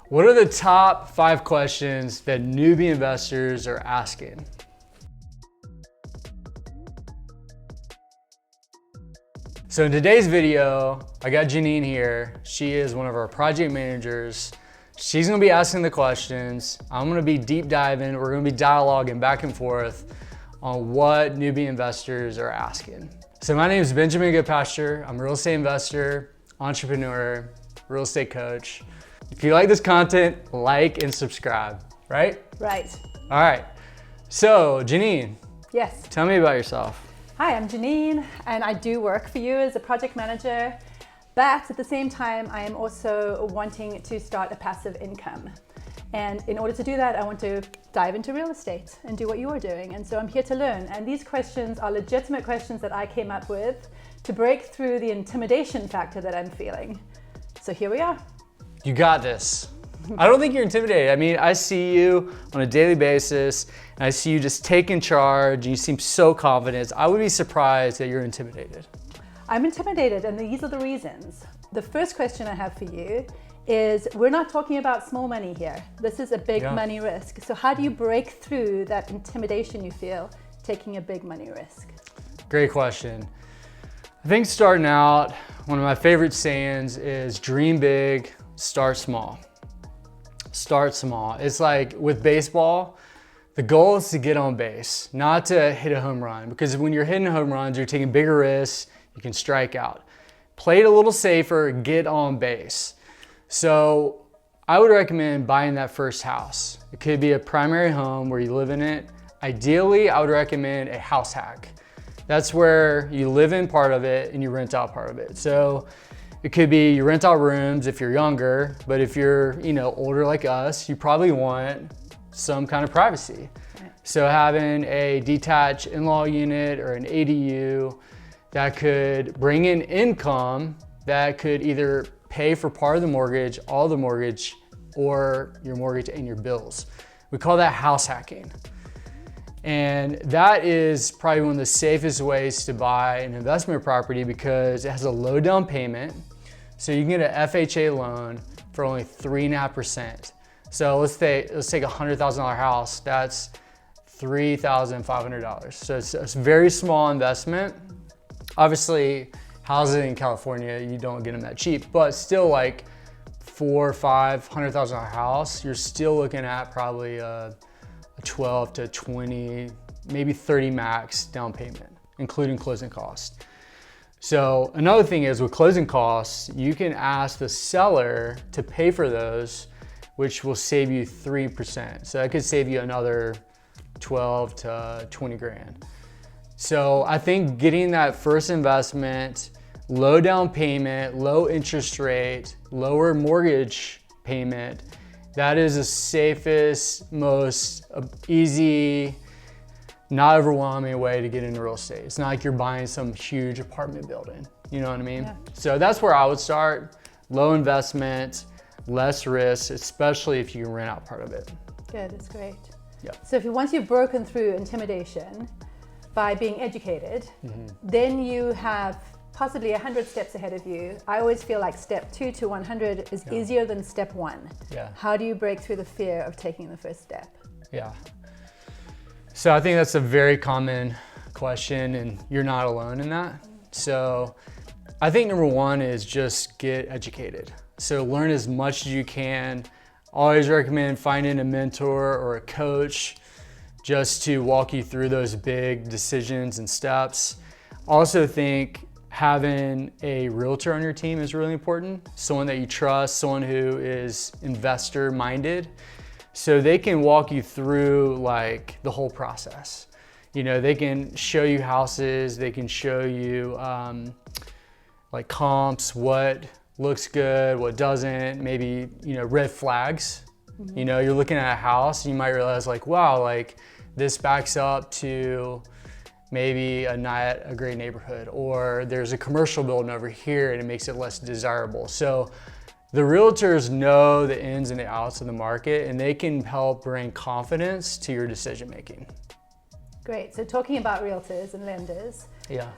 What are the top 5 questions that newbie investors are asking? So in today's video, I got Janine here. She is one of our project managers. She's gonna be asking the questions. I'm gonna be deep diving. We're gonna be dialoguing back and forth on what newbie investors are asking. So my name is Benjamin Goodpasture. I'm a real estate investor, entrepreneur, real estate coach. If you like this content, like and subscribe, right? Right. All right. So Janine, Yes. tell me about yourself. Hi, I'm Janine, and I do work for you as a project manager, but at the same time, I am also wanting to start a passive income. And in order to do that, I want to dive into real estate and do what you are doing. And so I'm here to learn. And these questions are legitimate questions that I came up with to break through the intimidation factor that I'm feeling. So here we are. You got this. I don't think you're intimidated. I mean, I see you on a daily basis, and I see you just taking charge, and you seem so confident. I would be surprised that you're intimidated. I'm intimidated, and these are the reasons. The first question I have for you is, we're not talking about small money here. This is a big money risk. So how do you break through that intimidation you feel taking a big money risk? Great question. I think starting out, one of my favorite sayings is dream big, start small. Start small. It's like with baseball, the goal is to get on base, not to hit a home run, because when you're hitting home runs, you're taking bigger risks, you can strike out. Play it a little safer, get on base. So I would recommend buying that first house. It could be a primary home where you live in it. Ideally, I would recommend a house hack. That's where you live in part of it and you rent out part of it. So it could be you rent out rooms if you're younger, but if you're, older like us, you probably want some kind of privacy. Right. So having a detached in-law unit or an ADU that could bring in income that could either pay for part of the mortgage, all the mortgage, or your mortgage and your bills. We call that house hacking. And that is probably one of the safest ways to buy an investment property because it has a low down payment. So you can get an FHA loan for only 3.5%. So let's take a $100,000 house, that's $3,500. So it's a very small investment. Obviously, houses in California, you don't get them that cheap, but still like $400,000 or $500,000 house, you're still looking at probably a 12 to 20, maybe 30 max down payment, including closing costs. So another thing is with closing costs, you can ask the seller to pay for those, which will save you 3%. So that could save you another 12 to 20 grand. So I think getting that first investment, low down payment, low interest rate, lower mortgage payment, that is the safest, most easy, not overwhelming way to get into real estate. It's not like you're buying some huge apartment building. You know what I mean? Yeah. So that's where I would start. Low investment, less risk, especially if you can rent out part of it. Good, that's great. Yeah. So once you've broken through intimidation by being educated, then you have possibly 100 steps ahead of you. I always feel like step 2 to 100 is easier than step 1. Yeah. How do you break through the fear of taking the first step? Yeah. So I think that's a very common question and you're not alone in that. So I think number 1 is just get educated. So learn as much as you can. Always recommend finding a mentor or a coach just to walk you through those big decisions and steps. Also think having a realtor on your team is really important. Someone that you trust, someone who is investor minded. So they can walk you through like the whole process. They can show you houses, they can show you like comps, what looks good, what doesn't, maybe, red flags. You're looking at a house and you might realize like, wow, like this backs up to maybe not a great neighborhood, or there's a commercial building over here and it makes it less desirable. So the realtors know the ins and the outs of the market and they can help bring confidence to your decision making. Great, so talking about realtors and lenders, Yeah.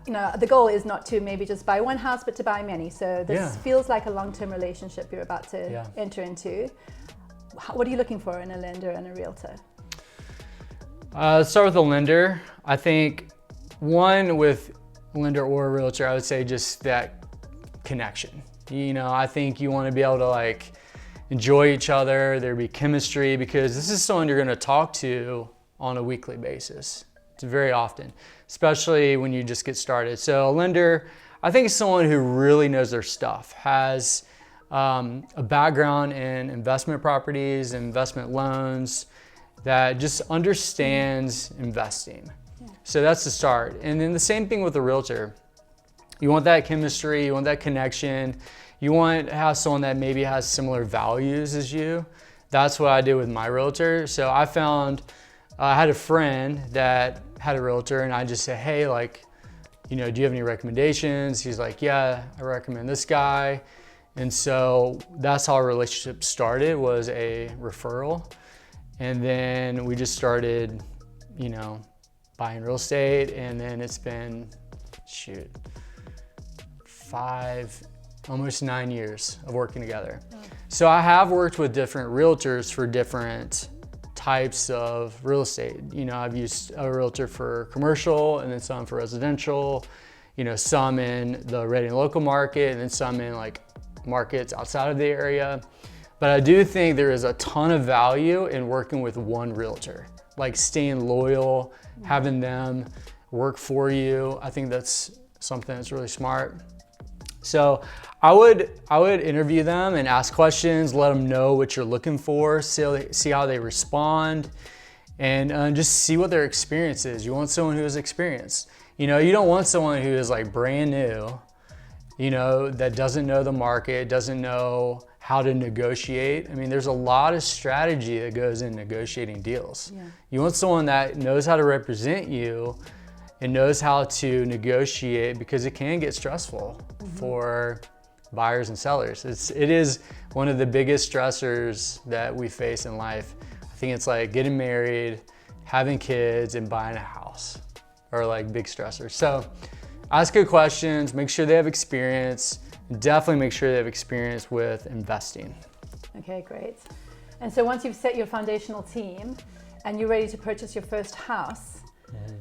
The goal is not to maybe just buy one house, but to buy many. So this Yeah. feels like a long-term relationship you're about to Yeah. enter into. What are you looking for in a lender and a realtor? Let's start with a lender. I think one with lender or a realtor, I would say just that connection. I think you want to be able to like enjoy each other, there be chemistry, because this is someone you're going to talk to on a weekly basis. It's very often, especially when you just get started. So a lender, I think, is someone who really knows their stuff, has a background in investment properties, investment loans, that just understands investing. Yeah. So that's the start. And then the same thing with a realtor. You want that chemistry, you want that connection, you want to have someone that maybe has similar values as you. That's what I did with my realtor. So I found, I had a friend that had a realtor, and I just said, hey, like, do you have any recommendations? He's like, yeah, I recommend this guy. And so that's how our relationship started, was a referral. And then we just started, buying real estate. And then it's been, almost 9 years of working together. Oh. So I have worked with different realtors for different types of real estate. I've used a realtor for commercial, and then some for residential, some in the Reading local market, and then some in like markets outside of the area. But I do think there is a ton of value in working with one realtor, like staying loyal, having them work for you. I think that's something that's really smart. So I would interview them and ask questions, let them know what you're looking for, see how they respond, and just see what their experience is. You want someone who has experience. You don't want someone who is like brand new, that doesn't know the market, doesn't know how to negotiate. I mean, there's a lot of strategy that goes in negotiating deals. Yeah. You want someone that knows how to represent you and knows how to negotiate, because it can get stressful for buyers and sellers. It is one of the biggest stressors that we face in life. I think it's like getting married, having kids, and buying a house are like big stressors. So ask good questions, make sure they have experience, and definitely make sure they have experience with investing. Okay, great. And so once you've set your foundational team and you're ready to purchase your first house,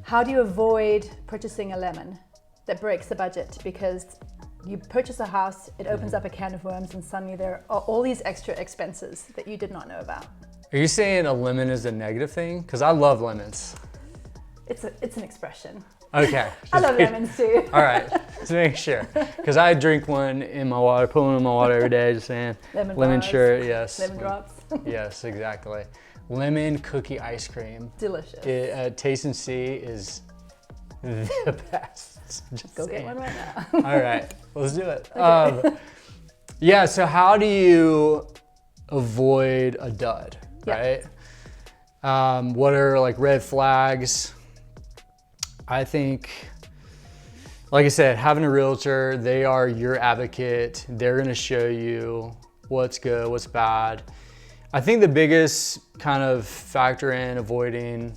how do you avoid purchasing a lemon that breaks the budget? Because you purchase a house, it opens up a can of worms, and suddenly there are all these extra expenses that you did not know about. Are you saying a lemon is a negative thing? Because I love lemons. It's an expression. Okay. I love lemons too. All right, just make sure. Because I drink one in my water, put one in my water every day, just saying. Lemon shirt, yes. Lemon drops. Yes, exactly. Lemon cookie ice cream. Delicious. Taste and See is the best. Just go saying. get one right now. All right, let's do it. Okay. Yeah, so how do you avoid a dud, right? What are like red flags? I think, like I said, having a realtor, they are your advocate. They're gonna show you what's good, what's bad. I think the biggest kind of factor in avoiding,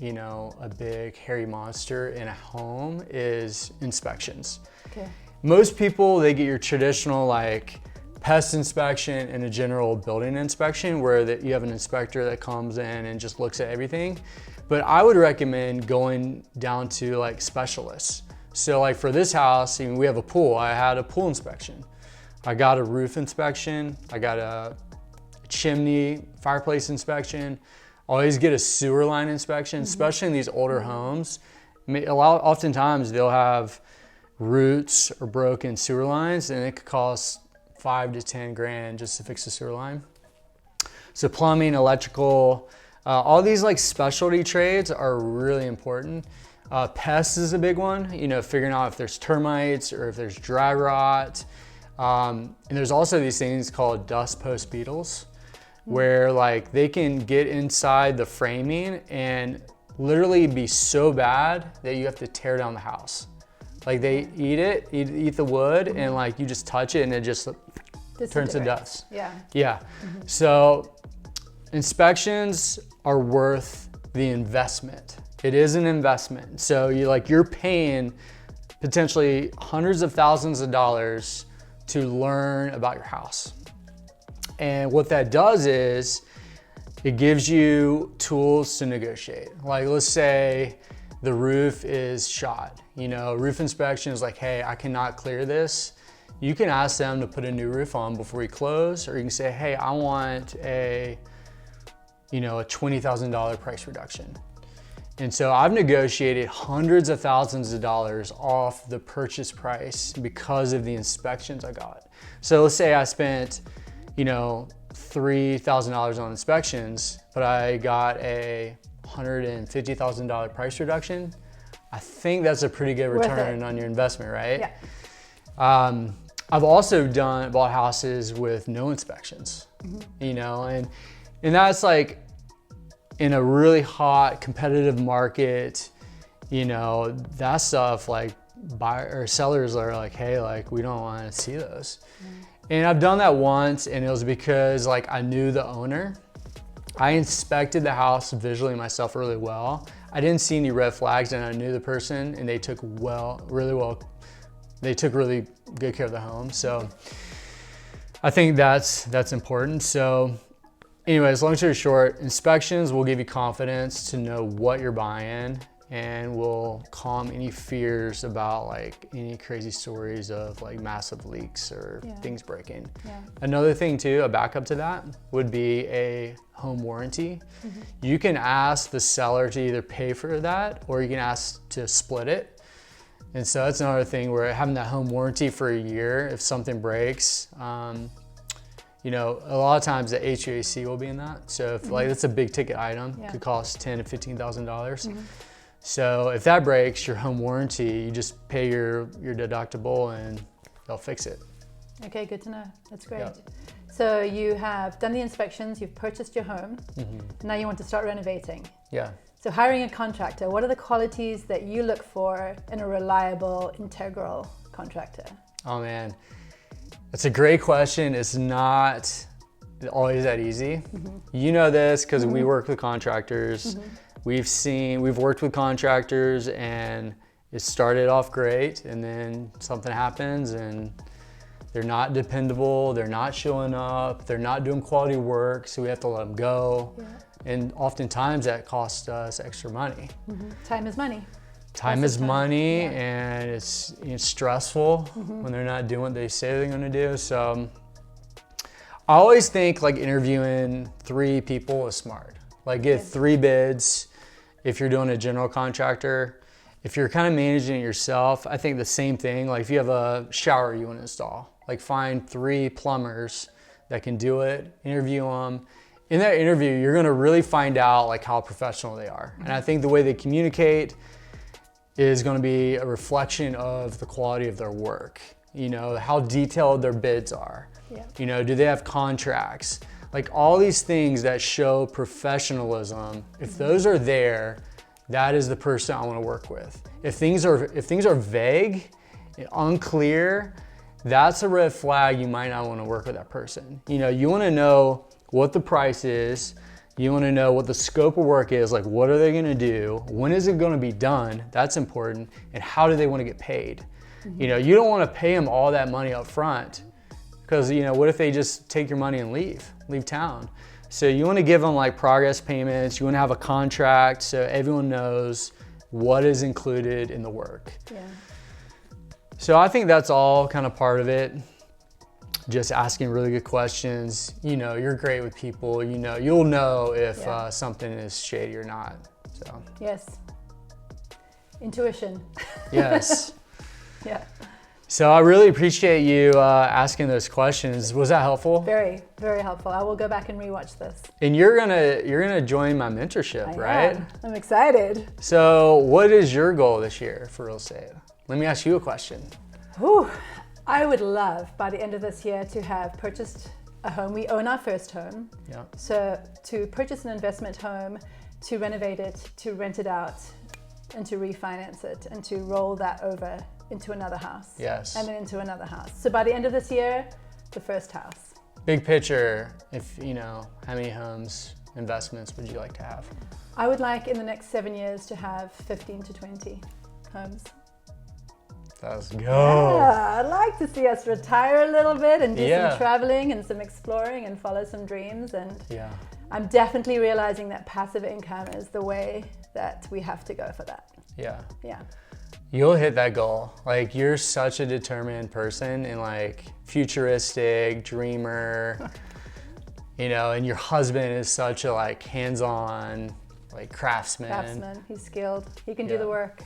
a big hairy monster in a home is inspections. Okay. Most people, they get your traditional like pest inspection and a general building inspection, where you have an inspector that comes in and just looks at everything. But I would recommend going down to like specialists. So like for this house, we have a pool. I had a pool inspection. I got a roof inspection. I got a chimney, fireplace inspection. Always get a sewer line inspection, especially in these older homes. Oftentimes they'll have roots or broken sewer lines, and it could cost $5 to $10 grand just to fix the sewer line. So plumbing, electrical, all these like specialty trades are really important. Pests is a big one, figuring out if there's termites or if there's dry rot. And there's also these things called dust post beetles, where like they can get inside the framing and literally be so bad that you have to tear down the house. Like they eat the wood, and like you just touch it and it just turns to dust. Yeah. Yeah. So inspections are worth the investment It is an investment. So you're paying potentially hundreds of thousands of dollars to learn about your house. And what that does is it gives you tools to negotiate. Like, let's say the roof is shot. Roof inspection is like, hey, I cannot clear this. You can ask them to put a new roof on before you close, or you can say, hey, I want a $20,000 price reduction. And so I've negotiated hundreds of thousands of dollars off the purchase price because of the inspections I got. So let's say I spent, $3,000 on inspections, but I got a $150,000 price reduction. I think that's a pretty good return on your investment, right? Yeah. I've also bought houses with no inspections, and that's like in a really hot competitive market, that stuff, like sellers are like, hey, like we don't want to see those. And I've done that once, and it was because like I knew the owner. I inspected the house visually myself really well. I didn't see any red flags, and I knew the person, and they took really good care of the home. So I think that's important. So anyways, long story short, inspections will give you confidence to know what you're buying, and will calm any fears about like any crazy stories of like massive leaks or things breaking. Yeah. Another thing too, a backup to that would be a home warranty. You can ask the seller to either pay for that, or you can ask to split it. And so that's another thing where having that home warranty for a year, if something breaks, a lot of times the HVAC will be in that. So if like that's a big ticket item, it could cost $10,000 to $15,000. So if that breaks, your home warranty, you just pay your deductible and they'll fix it. Okay, good to know. That's great. Yeah. So you have done the inspections, you've purchased your home, now you want to start renovating. Yeah. So hiring a contractor, what are the qualities that you look for in a reliable, integral contractor? Oh man, that's a great question. It's not always that easy. You know this because we work with contractors. We've worked with contractors, and it started off great, and then something happens and they're not dependable, they're not showing up, they're not doing quality work, so we have to let them go. And oftentimes that costs us extra money. Time is money. Time is money, and it's stressful when they're not doing what they say they're gonna do. So I always think like interviewing 3 people is smart. Like get 3 bids if you're doing a general contractor. If you're kind of managing it yourself, I think the same thing. Like if you have a shower you want to install, like find 3 plumbers that can do it, interview them. In that interview, you're gonna really find out like how professional they are. And I think the way they communicate is gonna be a reflection of the quality of their work. How detailed their bids are. Do they have contracts? Like all these things that show professionalism, if those are there, that is the person I want to work with. If things are vague, unclear, that's a red flag. You might not want to work with that person. You want to know what the price is. You want to know what the scope of work is. Like, what are they going to do? When is it going to be done? That's important. And how do they want to get paid? You don't want to pay them all that money up front, because what if they just take your money and leave town? So you want to give them like progress payments. You want to have a contract so everyone knows what is included in the work. So I think that's all kind of part of it. Just asking really good questions. You're great with people. You'll know if something is shady or not. So yes, intuition. Yes. Yeah. So I really appreciate you asking those questions. Was that helpful? Very, very helpful. I will go back and rewatch this. And you're gonna join my mentorship, right? I'm excited. So what is your goal this year for real estate? Let me ask you a question. I would love by the end of this year to have purchased a home. We own our first home. Yeah. So to purchase an investment home, to renovate it, to rent it out, and to refinance it, and to roll that over into another house. Yes. And then into another house. So by the end of this year, the first house. Big picture, how many homes, investments would you like to have? I would like in the next 7 years to have 15 to 20 homes. Let's go. Yeah, I'd like to see us retire a little bit and do Yeah. some traveling and some exploring and follow some dreams. And Yeah. I'm definitely realizing that passive income is the way that we have to go for that. Yeah. Yeah. You'll hit that goal. Like, you're such a determined person and like futuristic dreamer, you know, and your husband is such a like hands-on like craftsman. He's skilled. He can do Yeah. the work.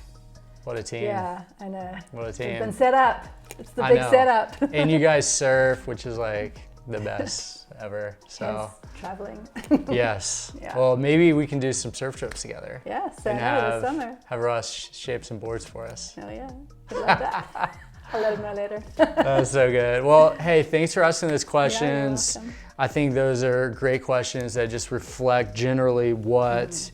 What a team. Yeah, I know. What a It's team. been set up. It's the I big know. setup. And you guys surf, which is like the best ever. So Hence, traveling. yes. Yeah. Well, maybe we can do some surf trips together. Yeah, so And this summer. have Russ shape some boards for us. Oh yeah, I love that. I'll let him know later. That's so good. Well, hey, thanks for asking those Yeah, questions. you're welcome. I think those are great questions that just reflect generally what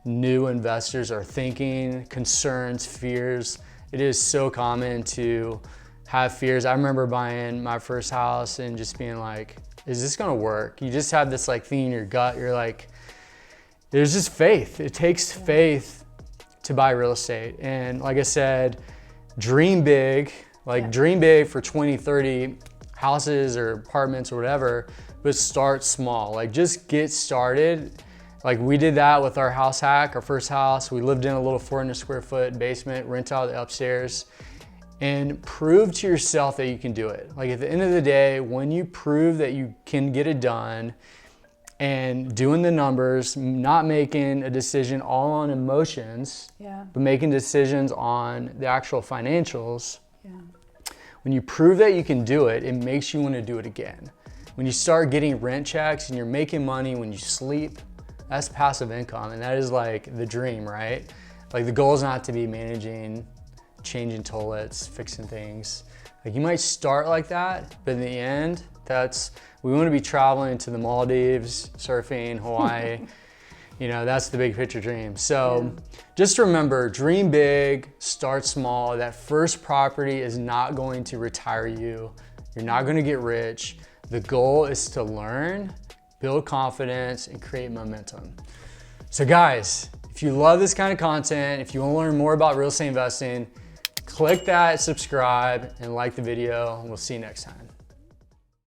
new investors are thinking, concerns, fears. It is so common to have fears. I remember buying my first house and just being like, is this gonna work? You just have this like thing in your gut. You're like, there's just faith. It takes faith to buy real estate. And like I said, dream big, like dream big for 20, 30 houses or apartments or whatever, but start small. Like just get started. Like we did that with our house hack, our first house. We lived in a little 400 square foot basement, rent out the upstairs, and prove to yourself that you can do it. Like at the end of the day, when you prove that you can get it done and doing the numbers, not making a decision all on emotions, Yeah, but making decisions on the actual financials, yeah, when you prove that you can do it, it makes you want to do it again. When you start getting rent checks and you're making money when you sleep, that's passive income. And that is like the dream, right? Like the goal is not to be managing, changing toilets, fixing things. Like you might start like that, but in the end, we want to be traveling to the Maldives, surfing, Hawaii. You know, that's the big picture dream. So just remember, dream big, start small. That first property is not going to retire you. You're not going to get rich. The goal is to learn, build confidence, and create momentum. So guys, if you love this kind of content, if you want to learn more about real estate investing, click that subscribe and like the video, and we'll see you next time.